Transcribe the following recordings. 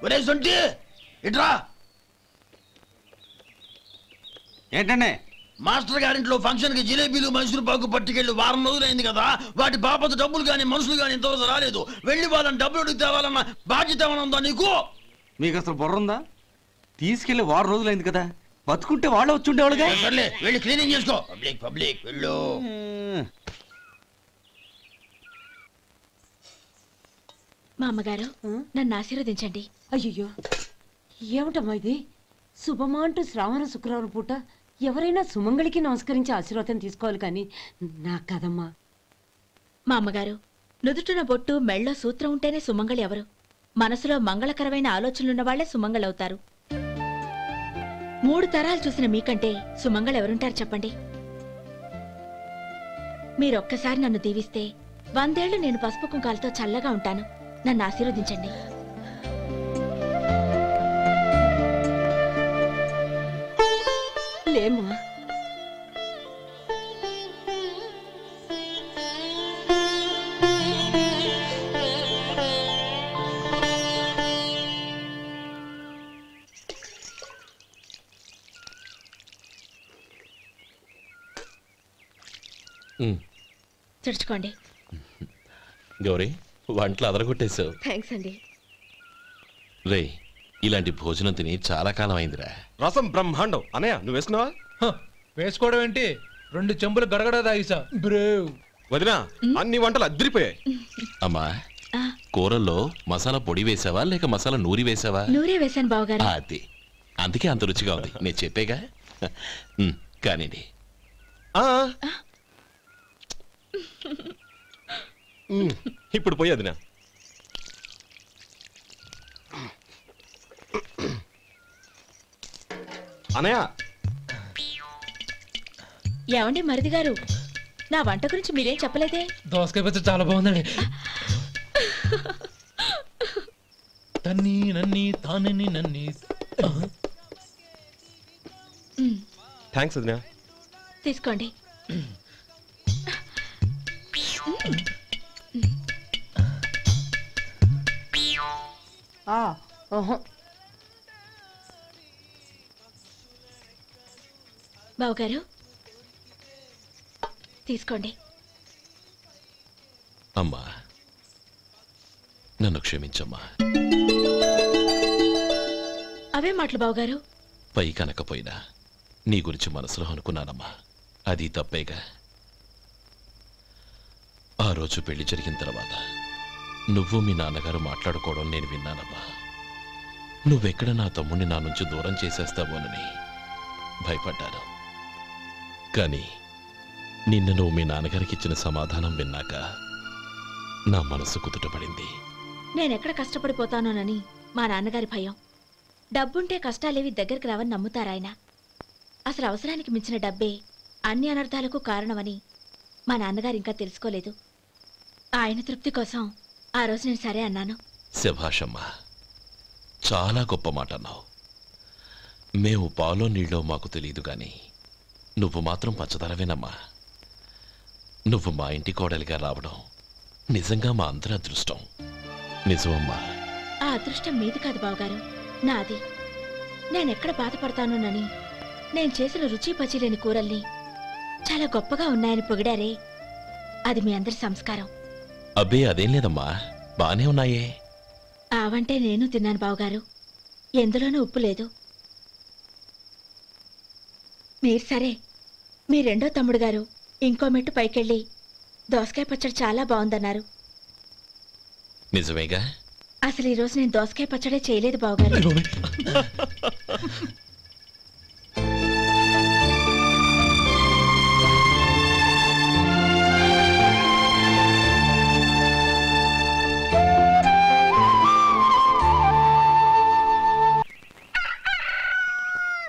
ఒరే సొంటి ఇట్రా. ఏంటండి? మాస్టర్ గారింట్లో ఫంక్షన్ కి జిలేబీలు మైసూరు పాకు పట్టుకెళ్ళి వారం రోజులైంది కదా. వాటి బాపత డబ్బులు కానీ మనుషులు కానీ ఇంతవరకు రాలేదు. వెళ్ళి వాళ్ళని డబ్బులు అడిగి తేవాలన్న బాధ్యత ఏమైనా ఉందా నీకు? మీకు అసలు బుర్ర ఉందా? తీసుకెళ్లి వారం రోజులైంది కదా, బతుకుంటే వాళ్ళు వచ్చి ఉండేవాళ్ళుగా. సర్లే వెళ్ళి క్లీనింగ్ చేసుకో. పబ్లిక్ పబ్లిక్ వెళ్ళు. మా అమ్మగారు నన్ను ఆశీర్వదించండి. అయ్యో ఏమిటమ్మా ఇది? శుభమా అంటూ శ్రావణ శుక్రవారం పూట ఎవరైనా సుమంగళికి నమస్కరించి ఆశీర్వాదం తీసుకోవాలి కానీ నా కదమ్మా. మా అమ్మగారు నుదుటిన బొట్టు మెళ్ళో సూత్రం ఉంటేనే సుమంగళి ఎవరు? మనసులో మంగళకరమైన ఆలోచనలున్న వాళ్లే సుమంగళవుతారు. 3 తరాలు చూసిన మీకంటే సుమంగళ ఎవరుంటారు చెప్పండి? మీరొక్కసారి నన్ను దీవిస్తే 100 ఏళ్లు నేను పసుపు కుంకాలతో చల్లగా ఉంటాను. నన్ను ఆశీర్వదించండి. లేమ్మా. చుడుచుకోండి. గౌరీ, వంటలు అదరగొట్టేశావు. థ్యాంక్స్ అండి. రే, ఇలాంటి భోజనం తిని చాలా కాలం అయిందిరా. రసం బ్రహ్మాండం. అనయ్య నువ్వు వేసుకున్నావా? వేసుకోవడం ఏంటి, 2 చెంబులు గడగడ తాగిసా. బ్రేవ్ వదినా, అన్ని వంటలు అద్దరిపోయాయి. అమ్మా, కూరల్లో మసాలా పొడి వేసావా లేక మసాలా నూరి వేసావా? నూరే వేశాను బావగారు. అది అందుకే అంత రుచిగా ఉంది. నేను చెప్పేగా. కానివ్వండి. ఇప్పుడు పోయి వదినా. అనయ్య. ఏమండి మరిది గారు, నా వంట గురించి మీరేం చెప్పలేదే? దోసకాయ పచ్చడి చాలా బాగుందండి. తన్ని నన్ని తానని నన్ని. థ్యాంక్స్ వదినా. తీసుకోండి. బావగారు తీసుకోండి. అమ్మా, నన్ను క్షమించమ్మా. అవే మాటలు బావగారు. పై కనకపోయినా నీ గురించి మనసులో అనుకున్నానమ్మా. అది తప్పేగా. ఆ రోజు పెళ్లి జరిగిన తర్వాత నువ్వు మీ నాన్నగారు మాట్లాడుకోవడం నేను విన్నానమ్మా. నువ్వెక్కడ నా తమ్ముడిని నా నుంచి దూరం చేసేస్తావోనని భయపడ్డాను. కానీ నిన్న నువ్వు మీ నాన్నగారికి ఇచ్చిన సమాధానం విన్నాక నా మనసు కుదుటపడింది. నేనెక్కడ కష్టపడిపోతానోనని మా నాన్నగారి భయం. డబ్బుంటే కష్టాలేవి దగ్గరికి రావని నమ్ముతారాయన. అసలు అవసరానికి మించిన డబ్బే అన్ని అనర్థాలకు కారణమని మా నాన్నగారు ఇంకా తెలుసుకోలేదు. ఆయన తృప్తి కోసం ఆ రోజు నేను సరే అన్నాను. శభాషమ్మా, చాలా గొప్ప మాట అన్నావు. మేము పాలో నీళ్ళో మాకు తెలియదు గాని నువ్వు మాత్రం పచ్చదరవేనమ్మా. నువ్వు మా ఇంటి కోడలిగా రావడం నిజంగా మా అందరి అదృష్టం. నిజమమ్మా. ఆ అదృష్టం మీది కాదు బావగారు, నాది. నేనెక్కడ బాధపడతానోనని నేను చేసిన రుచి పచిలేని కూరల్ని చాలా గొప్పగా ఉన్నాయని పొగిడారే, అది మీ అందరి సంస్కారం. అబ్బే అదేం లేదమ్మా, బానే ఉన్నాయే. ఆవంటే నేను తిన్నాను బావగారు, ఎందులోనూ ఉప్పు లేదు. మీరు సరే, మీ రెండో తమ్ముడు గారు ఇంకో మెట్టు పైకెళ్ళి దోసకాయ పచ్చడి చాలా బాగుందన్నారు. నిజమేగా? అసలు ఈరోజు నేను దోసకాయ పచ్చడే చేయలేదు బావగారు.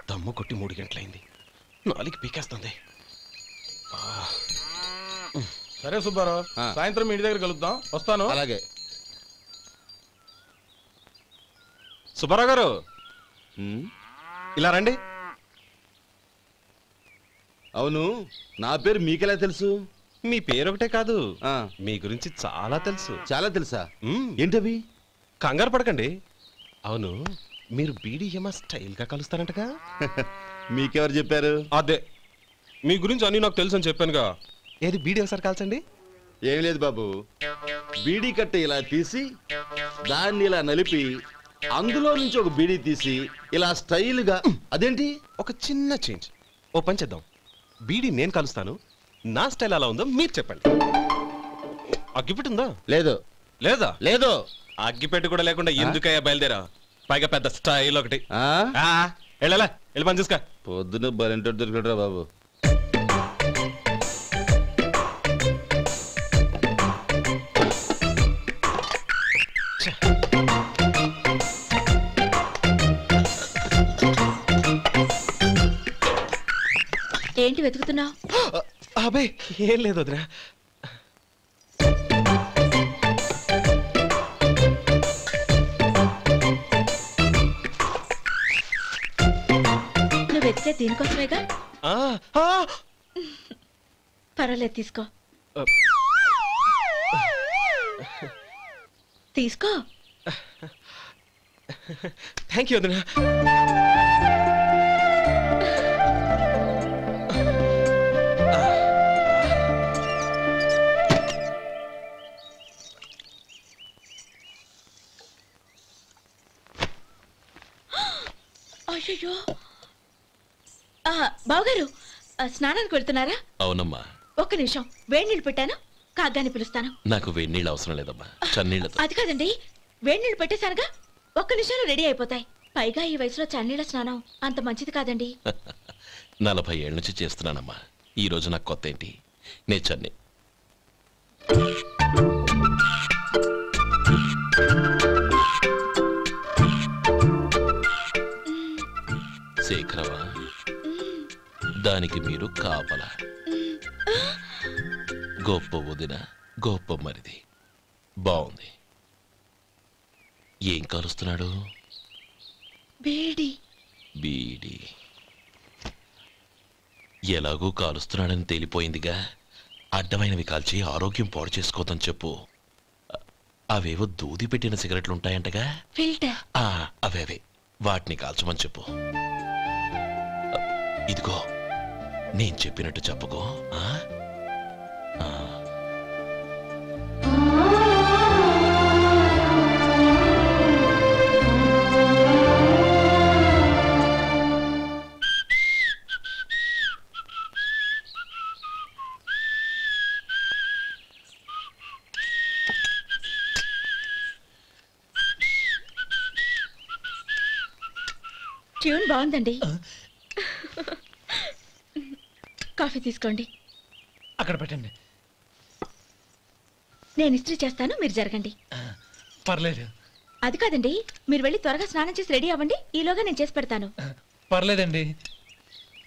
దమ్ము కొట్టి 3 గంటలైంది. 4కి పీకేస్తుంది. సరే సుబ్బారావు, సాయంత్రం ఇంటి దగ్గర కలుద్దాం. వస్తాను. అలాగే. సుబ్బారావు గారు ఇలా రండి. అవును, నా పేరు మీకెలా తెలుసు? మీ పేరు ఒకటే కాదు, మీ గురించి చాలా తెలుసు. చాలా తెలుసా? ఏంటవి? కంగారు పడకండి. అవును, మీరు బీడీ ఏమో స్టైల్గా కలుస్తారంటగా? మీకెవరు చెప్పారు? అదే మీ గురించి అన్నీ నాకు తెలుసు అని చెప్పానుగా. ఏది బీడీ ఒకసారి కాల్చండి. ఏం లేదు బాబు, బీడీ కట్ట ఇలా తీసి దాన్ని ఇలా నలిపి అందులో నుంచి ఒక బీడీ తీసి ఇలా స్టైల్గా. అదేంటి? ఒక చిన్న చేంజ్. ఓ పని చేద్దాం, బీడీ నేను కలుస్తాను, నా స్టైల్ అలా ఉందో మీరు చెప్పండి. అగ్గిపెట్టి ఉందా? లేదు. లేదా? లేదు. అగ్గిపెట్టి కూడా లేకుండా ఎందుకయ్యా బయలుదేరా? పైగా పెద్ద స్టైల్ ఒకటి. వెళ్ళాలా, వెళ్ళి పని చూసుకో. పొద్దున బరింటో దొరికడరా బాబు. ఏంటి వెతుకుతున్నావు? అబే ఏం లేదు వదినా. నువ్వు వెతికే దీనికోసమేగా. పర్వాలేదు, తీసుకో తీసుకో. థ్యాంక్ యూ వదినా. అయ్యో, బావగారు స్నానానికి వెళ్తున్నారా? అవునమ్మా. ఒక్క నిమిషం, వేడి నీళ్ళు పెట్టాను, కాగ్గాని పిలుస్తాను. నాకు వేడి నీళ్ళు అవసరం లేదమ్మా, చన్నీళ్ళతో. అది కాదండి, వేడి నీళ్ళు పెట్టేశానుగా, ఒక్క నిమిషంలో రెడీ అయిపోతాయి. పైగా ఈ వయసులో చన్నీళ్ళ స్నానం అంత మంచిది కాదండి. 40 ఏళ్ళ నుంచి చేస్తున్నానమ్మా. ఈ రోజు నాకు కొత్త ఏంటి? నే చన్నీ. శేఖరవా, దానికి మీరు కాపల. గొప్ప వదిన, గొప్ప మరిది. బాగుంది. ఏం కలుస్తున్నాడు? బీడి. బీడి ఎలాగూ కాలుస్తున్నాడని తేలిపోయిందిగా. అడ్డమైనవి కాల్చి ఆరోగ్యం పాడు చేసుకోదని చెప్పు. అవేవో దూది పెట్టిన సిగరెట్లుంటాయంటగా, ఫిల్టర్. అవే వాటిని కాల్చమని చెప్పు. ఇదిగో, నేను చెప్పినట్టు చెప్పుకో. ట్యూన్ బాగుందండి. కాఫీ తీసుకోండి. అక్కడ పెట్టండి. నేను ఇస్త్రీ చేస్తాను, మీరు జరగండి. పర్లేదు. అది కాదండి, మీరు వెళ్ళి త్వరగా స్నానం చేసి రెడీ అవ్వండి, ఈలోగా నేను చేసి పెడతాను. పర్లేదండి.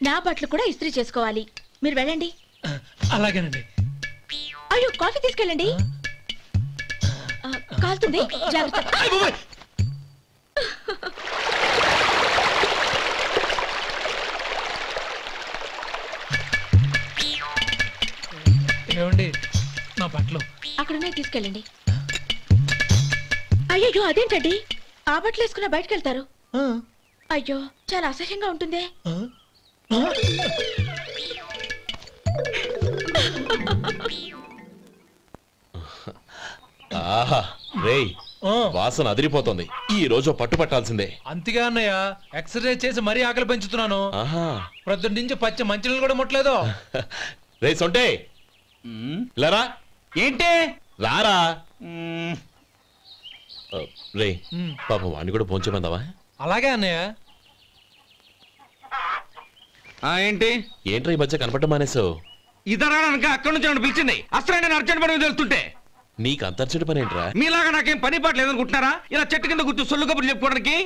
నా బట్టలు కూడా ఇస్త్రీ చేసుకోవాలి, మీరు వెళ్ళండి. అలాగేనండి. అయ్యో, కాఫీ తీసుకెళ్ళండి. కాలుతుంది, జాగ్రత్త. ఏమండి, నా బట్టలు అక్కడనే తీసుకెళ్ళండి. అయ్యో, అదేంటండి, ఆ బట్టలు వేసుకున్న బయటకు వెళ్తారు? అయ్యో, చాలా అసహ్యంగా ఉంటుందే. ఆహా, రేయ్, వాసన అదిరిపోతుంది. ఈ రోజు పట్టుపట్టాల్సిందే. అంతగా అన్నయ్య, ఎక్సర్సైజ్ చేసి మరీ ఆకలి పెంచుతున్నాను. ప్రొద్దున నుంచి పచ్చి మంచినీళ్ళు కూడా ముట్టలేదు. రే సొంటే, లరా. ఏంటి? రారా. రే, పాపం వాడిని కూడా పోంచమందావా? అలాగే అన్నయ్య. ఏంటి? ఏంట్రా ఈ మధ్య కనపడడం మానేసావు? ఇదరా అక్కడి నుంచి నన్ను పిలిచింది. అసలు నేను అర్జెంట్ పని తెలుస్తుంటే నీకు అంతర్చడి పని ఏంట్రా? మీలాగా నాకేం పని పాట లేదనుకుంటున్నారా? ఇలా చెట్టు కింద కూర్చో సొల్లు కబుర్లు చెప్పుకోవడానికి.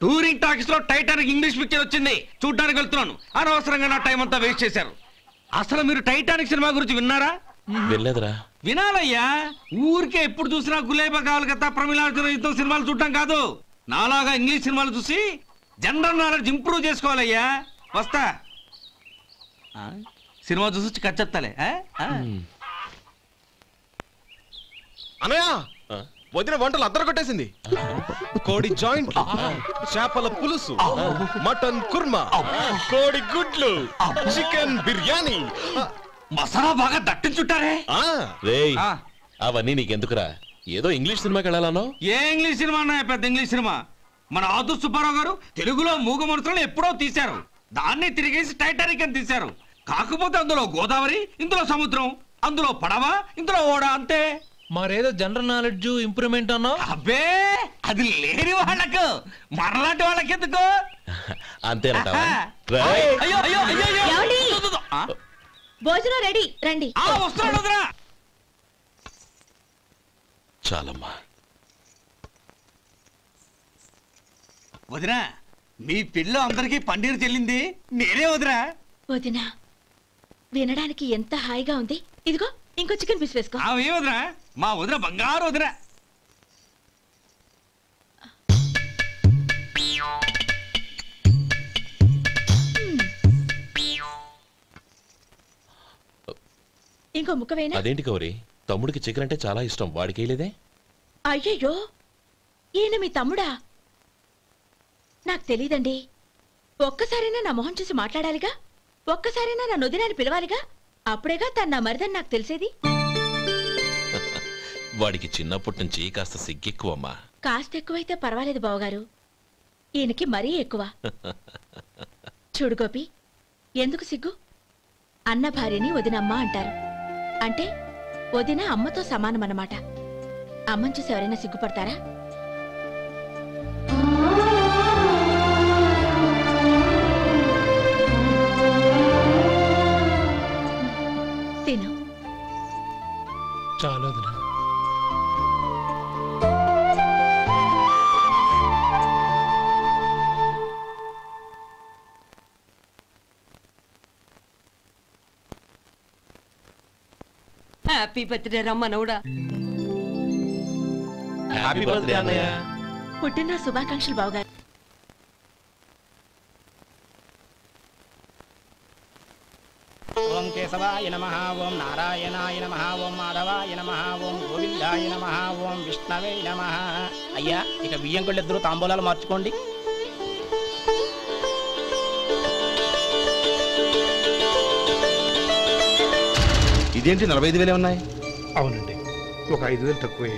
టూరింగ్ టాకీస్ లో టైటానిక్ ఇంగ్లీష్ పిక్చర్ వచ్చింది, చూడ్డానికి వెళ్తున్నాను. అనవసరంగా నా టైం అంతా వేస్ట్ చేశారు. అసలు మీరు టైటానిక్ సినిమా గురించి విన్నారా? వెళ్ళలేదురా. వినాలయ్యా. ఊరికే ఎప్పుడు చూసినా గులేబా కావాలి కదా, ప్రమిళార్జున యుద్ధం సినిమాలు చూడటం కాదు. నాలాగా ఇంగ్లీష్ సినిమాలు చూసి జనరల్ నాలెడ్జ్ ఇంప్రూవ్ చేసుకోవాలయ్యా. వస్తా. సినిమా చూసి కచ్చెత్తాలే. అనయ్య, వదిన వంటలు అద్దరు కొట్టేసింది. కోడి జాయింట్, చేపల పులుసు, మటన్ కుర్మా, కోడి గుడ్లు, చికెన్ బిర్యానీ, మసాలా బాగా దట్టించుంటారే. రేయ్ అవన్నీ నీకెందుకురా? ఏదో ఇంగ్లీష్ సినిమాకి వెళ్ళాలనో? ఏ ఇంగ్లీష్ సినిమా అన్నా? పెద్ద ఇంగ్లీష్ సినిమా. మన ఆదు సుబ్బారావు గారు తెలుగులో మూగమరుతులను ఎప్పుడో తీశారు. దాన్ని తిరిగేసి టైటానిక్ అని తీశారు. కాకపోతే అందులో గోదావరి, ఇందులో సముద్రం, అందులో పడవ, ఇందులో ఓడ, అంతే. మరేదో జనరల్ నాలెడ్జ్ ఇంప్రూవ్మెంట్ అన్నా? అబ్బే అది లేని వాళ్ళకు, మరలాంటి వాళ్ళకి ఎందుకు? అంతేనంటావా? అయ్యో అయ్యో అయ్యో ఏమండి? భోజనం రెడీ, రండి. వస్తున్నాడు వదరా. చాలమ్మా. వదినా, మీ పిల్ల అందరికి పన్నీరు చెల్లింది నేనే వదినా. వదినా, వినడానికి ఎంత హాయిగా ఉంది. ఇదిగో ఇంకో చికెన్ పీస్ వేసుకో. ఏ వదినా, మా వదిన బంగారు వదినా. ఇంకో ముక్క వేయనా? అదేంటి గౌరీ, తమ్ముడికి చికెన్ అంటే చాలా ఇష్టం, వాడికి వేయలేదే? అయ్యయ్యో, ఈయన మీ తమ్ముడా? నాకు తెలీదండి. ఒక్కసారైనా నా మొహం చూసి మాట్లాడాలిగా, ఒక్కసారైనా నా నొదినాన్ని పిలవాలిగా, అప్పుడేగా తను నా మరిదని నాకు తెలిసేది. వాడికి చిన్నప్పటి నుంచి కాస్త సిగ్గెక్కువమ్మా. కాస్త ఎక్కువైతే పర్వాలేదు బావగారు, ఈయనకి మరీ ఎక్కువ. చూడు గోపి, ఎందుకు సిగ్గు? అన్న భార్యని వదినమ్మ అంటారు. అంటే వదిన అమ్మతో సమానమన్నమాట. అమ్మని చూసి ఎవరైనా సిగ్గుపడతారా? తిను. చాలా వదినా. హ్యాపీ బర్త్డే రమ్మనవుడా. హ్యాపీ బర్త్డే అన్నయ్య. పుట్టిన శుభాకాంక్షలు బావగారు. ఓం కేశవాయ నమః, ఓం నారాయణాయ నమః, ఓం మాధవాయ నమః, ఓం గోవిందాయ నమః, ఓం విష్ణవే నమః. అయ్యా, ఇక బియ్యంకుళ్ళిద్దరూ తాంబూలాలు మార్చుకోండి. ఇదేంటి 45,000 ఉన్నాయి? అవునండి, ఒక 5,000 తక్కువే.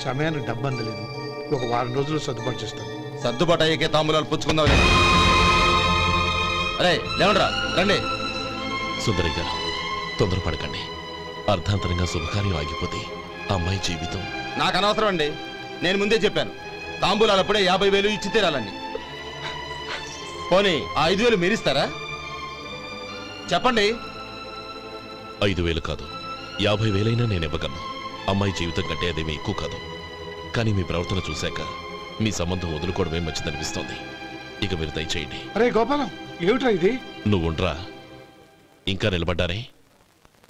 సమయానికి డబ్బు అందలేదు. ఒక వారం రోజులు సర్దుబాటు చేస్తాం. సర్దుబాటు అయ్యే తాంబూలాలు పుచ్చుకుందాం. అరే లేవండ్రా, రండి. సుందరి గారు, తొందరపడకండి. అర్ధాంతరంగా శుభకార్యం ఆగిపోతే అమ్మాయి జీవితం. నాకు అనవసరం అండి, నేను ముందే చెప్పాను. తాంబూలాలు అప్పుడే 50,000 ఇచ్చి తీరాలండి. పోనీ ఆ 5,000 మీరిస్తారా? చెప్పండి. 5,000 కాదు, 50,000 నేను ఇవ్వగలను. అమ్మాయి జీవితం కంటే అదేమీ ఎక్కువ కాదు. కానీ మీ ప్రవర్తన చూశాక మీ సంబంధం వదులుకోవడమే మంచిదనిపిస్తోంది. ఇక మీరు దయచేయండి. అరే గోపాలం, ఏమిట్రా ఇది? నువ్వుండ్రా. ఇంకా నిలబడ్డారే?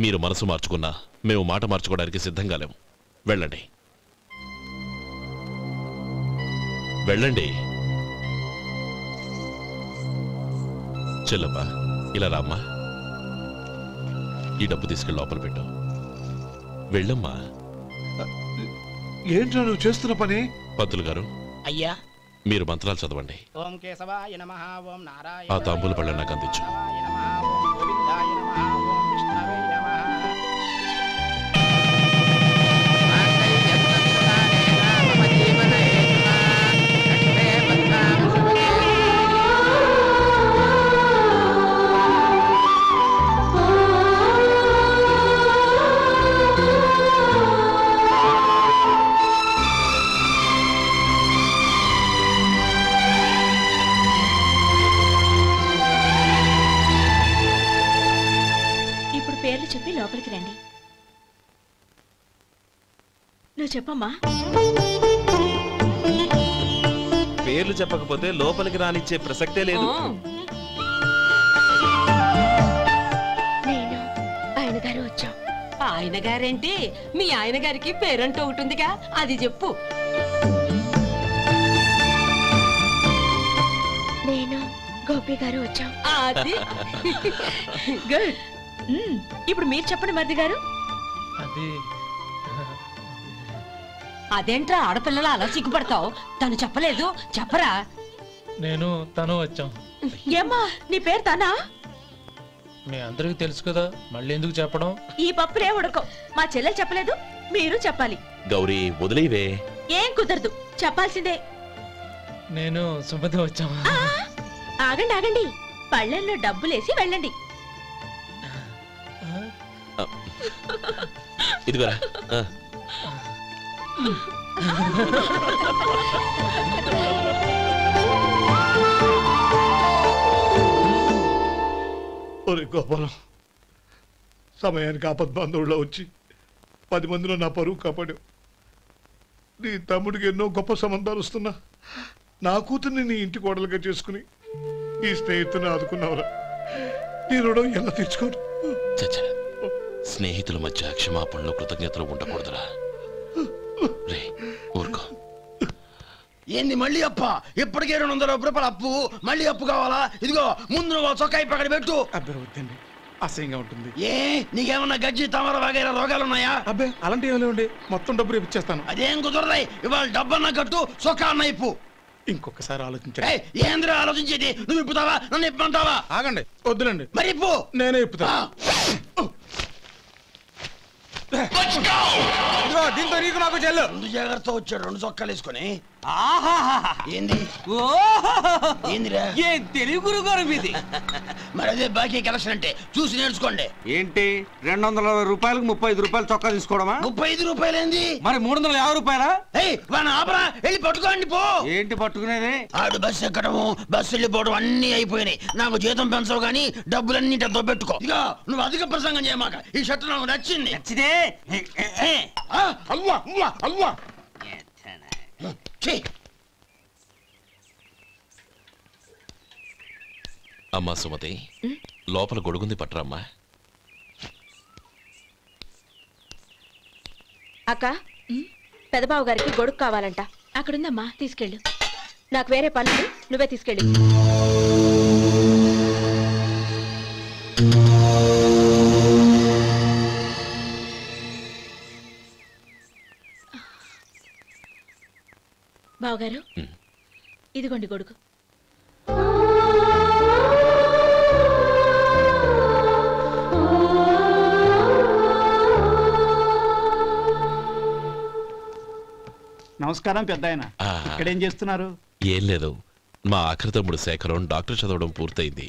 మీరు మనసు మార్చుకున్నా మేము మాట మార్చుకోవడానికి సిద్ధంగా లేము. వెళ్ళండి, వెళ్ళండి. చెల్లప్ప, ఇలా రామ్మా. ఈ డబ్బు తీసుకెళ్ళి లోపల పెట్టు. వెళ్ళమ్మా. ఏంట్రా నువ్వు చేస్తున్న పని? పంతులు గారు, అయ్యా మీరు మంత్రాలు చదవండి. ఓం కేశవాయ నమః, ఓం నారాయణ. ఆ తాంబూల పళ్ళ నాకు అందించు. ఓం గోవిందాయ నమః, ఓం విష్ణవే నమః. పేర్లు చెప్పి లోపలికి రండి. నువ్వు చెప్పమ్మా. పేర్లు చెప్పకపోతే లోపలికి రానిచ్చే ప్రసక్తే లేదు. నేను ఆయన గారు వచ్చాం. ఆయన గారేంటి? మీ ఆయన గారికి పేరంటూ ఒకటి ఉందిగా, అది చెప్పు. నేను గోపి గారు వచ్చాం. అది గుడ్. ఇప్పుడు మీరు చెప్పండి మరిది గారు. అది అదేంట్రా ఆడపిల్లలు అలా సిగ్గుపడతావు? తను చెప్పలేదు, చెప్పరా? నేను తను వచ్చాం. ఏమ్మా నీ పేరు తనా? మీ అందరికి తెలుసు కదా, మళ్ళీ ఎందుకు చెప్పడం? ఈ పప్పులే ఉడకం. మా చెల్లెలు చెప్పలేదు, మీరు చెప్పాలి. గౌరీ వదిలేవే. ఏం కుదరదు, చెప్పాల్సిందే. నేను సుమతి వచ్చాం. ఆగండి ఆగండి, పళ్ళెల్లో డబ్బులేసి వెళ్ళండి. ఇదిగోరా. ఒరే గోపాలం, సమయానికి ఆపద్బాంధవుల్లో వచ్చి 10 మందిలో నా పరువు కాపాడావు. నీ తమ్ముడికి ఎన్నో గొప్ప సంబంధాలు వస్తున్నా నా కూతుర్ని నీ ఇంటి కోడలుగా చేసుకుని ఈ స్నేహితుని ఆదుకున్నావురా. నీ రుణం ఎలా తీర్చుకోరు? చచ్చా, స్నేహితుల మధ్య క్షమాపణలు కృతజ్ఞతలు ఉండకూడదురా. రే ఊరుకో. ఏంది మళ్ళీ అప్ప? ఇప్పటికే 200 రూపాయలు అప్పు, మళ్ళీ అప్పు కావాలా? ఇదిగో ముందు నువ్వు చొక్కా పక్కన పెట్టు. అబ్బాయి వద్దండి, అసహ్యంగా ఉంటుంది. ఏ నీకేమన్నా గజ్జి తమర వగైరా రోగాలున్నాయా? అబ్బాయి అలాంటి ఏమి లేవండి, మొత్తం డబ్బు రేపు ఇచ్చేస్తాను. అదేం కుదరదాయి. ఇవాళ డబ్బన్నా కట్టు, చొక్కా అన్న ఇప్పు. ఇంకొకసారి ఆలోచించండి. ఏంద్రా ఆలోచించేది? నువ్వు ఇప్పుతావా, నన్ను ఇప్పమంటావా? ఆగండి, వద్దులండి. మరి ఇప్పు. నేనే ఇప్పుతా. దీంతో నీకు నాకు చెల్లు. ముందు జాగ్రత్త వచ్చాడు 2 చొక్కాలు వేసుకొని. ఏంది ఏందిరా? ఏం తెలుగు గురుగారు మీది? మరి అదే బాకీ కలెక్షన్ అంటే చూసి నేర్చుకోండి. ఏంటి 220 రూపాయలకు 35 రూపాయలు చొక్కా తీసుకోవడమా? 35 రూపాయలు ఏంది? మరి 350 రూపాయలా? వాడిని ఆపరా, వెళ్ళి పట్టుకోండి పో. ఏంటి పట్టుకునేది? ఆడు బస్సు ఎక్కడము, బస్సు వెళ్ళిపోవడం అన్ని అయిపోయినాయి. నాకు జీతం పెంచవు గానీ డబ్బులన్నీ పెట్టుకో. ఇక నువ్వు అధిక ప్రసంగం చేయమాక. ఈ షర్ట్ నాకు నచ్చింది. నచ్చితే అల్వా అల్వా అల్వా. అమ్మా సుమతి, లోపల గొడుగుంది పట్టరమ్మా. అక్క, పెదబాబు గారికి గొడుగు కావాలంట. అక్కడుందమ్మా, తీసుకెళ్ళు. నాకు వేరే పనులు, నువ్వే తీసుకెళ్ళి. బావగారు, ఇదిగోండి గొడుగు. నమస్కారం పెద్దాయన. ఇక్కడేం చేస్తున్నారు? ఏం లేదు, మా ఆఖరి తమ్ముడు శేఖరం డాక్టర్ చదవడం పూర్తయింది.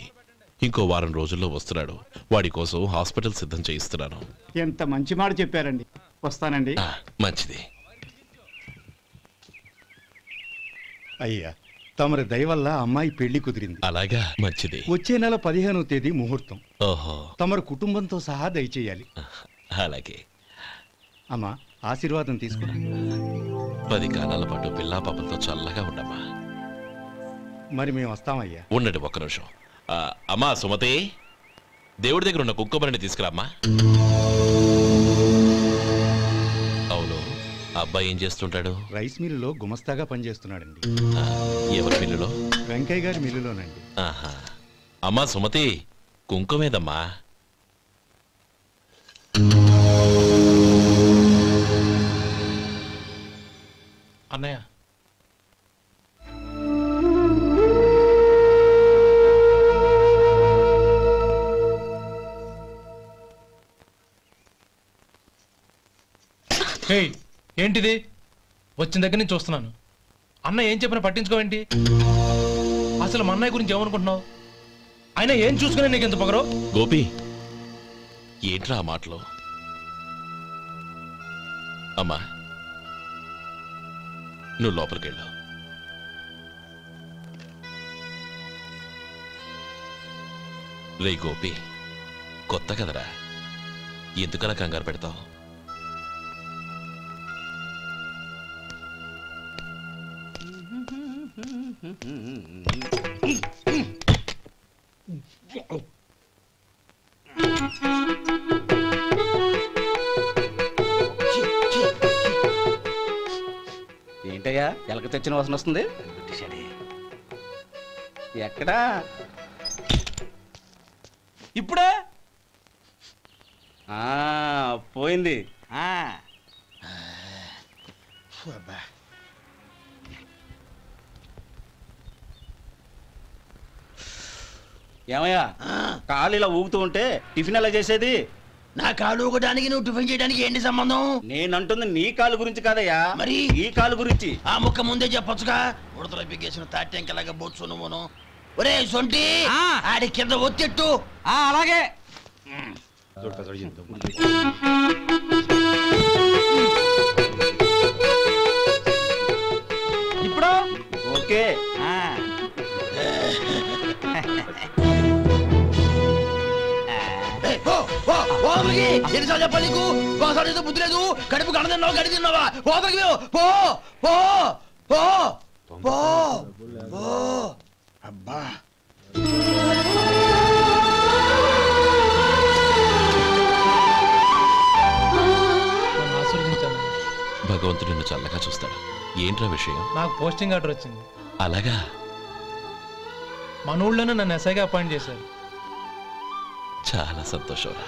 ఇంకో వారం రోజుల్లో వస్తున్నాడు. వాడి కోసం హాస్పిటల్ సిద్ధం చేయిస్తున్నాను. ఎంత మంచి మాట చెప్పారండి. వస్తానండి. మంచిది. అయ్యా, తమరి దయ వల్ల అమ్మాయి పెళ్లి కుదిరింది. అలాగా, మంచిది. వచ్చే నెల 15వ తేదీ ముహూర్తం. ఓహో. తమరు కుటుంబంతో సహా దయచేయాలి. అలాగే. అమ్మా, ఆశీర్వాదం తీసుకురా. 10 కాలాల పాటు పిల్లా పాపలతో చల్లగా ఉండమ్మా. మరి మేము వస్తామయ్యా. ఉండండి ఒక్క నిమిషం. అమ్మా సుమతి, దేవుడి దగ్గర ఉన్న కుక్కమరిని తీసుకురామ్మా. అవును, అబ్బాయి ఏం చేస్తుంటాడు? రైస్ మిల్లులో గుమస్తాగా పనిచేస్తున్నాడండి. ఎవరి మిల్లులో? వెంకయ్య గారి మిల్లులోనండి. ఆహా. అమ్మా సుమతి, కుంకుమేదమ్మా? అన్నయ్య, ఏంటిది? వచ్చిన దగ్గర నుంచి చూస్తున్నాను. అన్న ఏం చెప్పినా పట్టించుకోవేంటి? అసలు మా అన్నయ్య గురించి ఏమనుకుంటున్నావు? ఆయన ఏం చూసుకునే నీకు ఎంత పొగరు? గోపి, ఏంట్రా ఆ మాటలు? అమ్మా, నువ్వు లోపలికెళ్ళు. రే గోపి, కొత్త కదరా, ఎందుకలా కంగారు పెడతావు? ఏంటయ్యా ఎలక తెచ్చిన వాసన వస్తుంది? ఎక్కడా? ఇప్పుడే పోయింది. ఏమయ్యా కాలు ఇలా ఊగుతూ ఉంటే టిఫిన్ ఎలా చేసేది? నా కాలు ఊగడానికి నువ్వు టిఫిన్ చేయడానికి ఏంటి సంబంధం? నేనంటుంది నీ కాలు గురించి కాదయ్యా, మరి ఈ కాలు గురించి. ఆ ముక్క ముందే చెప్పొచ్చుగా. ఉడతలో బిగ్గేసిన తాటెంకలాగా బొచ్చు నువ్వును. ఒరే సొంటి, ఆడి కింద ఒత్తెట్టు. అలాగే. ఇప్పుడు ఓకే. ఎన్నిసార్లు చెప్పాలి నీకు? ఒకసారి ఏదో బుద్ధి లేదు. కడుపు గడ తిన్నావా, గడి తిన్నావా? పోతలకి పో పో పో పో పో. అబ్బా భగవంతుడు నిన్ను చల్లగా చూస్తాడు. ఏంట్రా విషయం? నాకు పోస్టింగ్ ఆర్డర్ వచ్చింది. అలాగా? మన ఊళ్ళోనే నన్ను ఎస్ఐగా అపాయింట్ చేశారు. చాలా సంతోషంరా.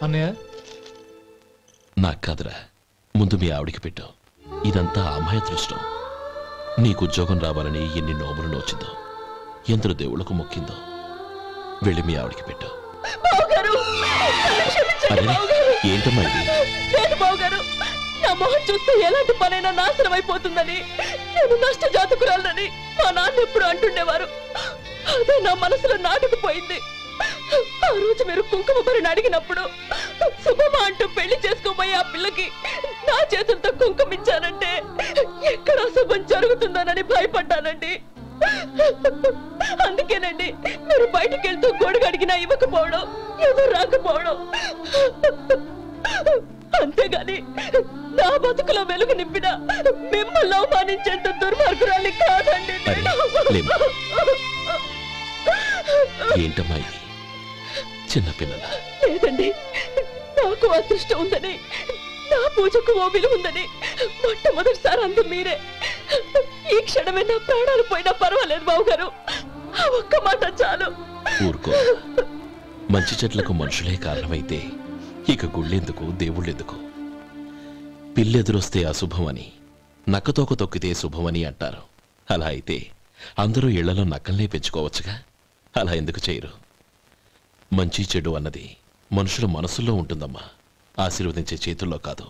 అన్నయ్య నాకు కాదురా, ముందు మీ ఆవిడికి పెట్టావు. ఇదంతా అమ్మాయి అదృష్టం. నీకు ఉద్యోగం రావాలని ఎన్ని నోములు నోచిందో, ఎందరు దేవుళ్లకు మొక్కిందో. వెళ్ళి మీ ఆవిడికి పెట్టావు. ఏంటమ్మా ఇది? నా మొహం చూస్తే ఎలాంటి పనైనా నాశనం అయిపోతుందని, నేను నష్ట జాతకురాలని మా నాన్న ఎప్పుడు అంటుండేవారు. అదే నా మనసులో నాటుకుపోయింది. ఆ రోజు మీరు కుంకుమ భరిని అడిగినప్పుడు శుభమా అంటూ పెళ్లి చేసుకోబోయే ఆ పిల్లకి నా చేతులతో కుంకుమ ఇచ్చానంటే ఎక్కడ శుభం జరుగుతుందోనని భయపడ్డానండి. అందుకేనండి మీరు బయటికి వెళ్తూ గొడుగు అడిగినా ఇవ్వకపోవడం, ఎవరు రాకపోవడం. అంతేగాని నా బతుకులో వెలుగు నింపిన మిమ్మల్ని అవమానించేంత దుర్మార్గురాలి కాదండి. ఏంటమ్మా ఇది? చిన్నపిల్లల లేదండి, నాకు అదృష్టం ఉందని, నా పూజకు ఓ విలువ ఉందని మొట్టమొదటిసారి అందు మీరే. ఈ క్షణమే నా ప్రాణాలు పోయినా పర్వాలేదు బావుగారు. ఆ ఒక్క మాట చాలు. ఊరుకో. మంచి చెట్లకు మనుషులే కారణమైతే ఇక గుళ్ళెందుకు, దేవుళ్ళెందుకు? పిల్లెదురొస్తే అశుభమని, నక్కతోక తొక్కితే శుభమని అంటారు. అలా అయితే అందరూ ఇళ్లలో నక్కల్నే పెంచుకోవచ్చుగా. అలా ఎందుకు చేయరు? మంచి చెడు అన్నది మనుషుల మనసుల్లో ఉంటుందమ్మా, ఆశీర్వదించే చేతుల్లో కాదు.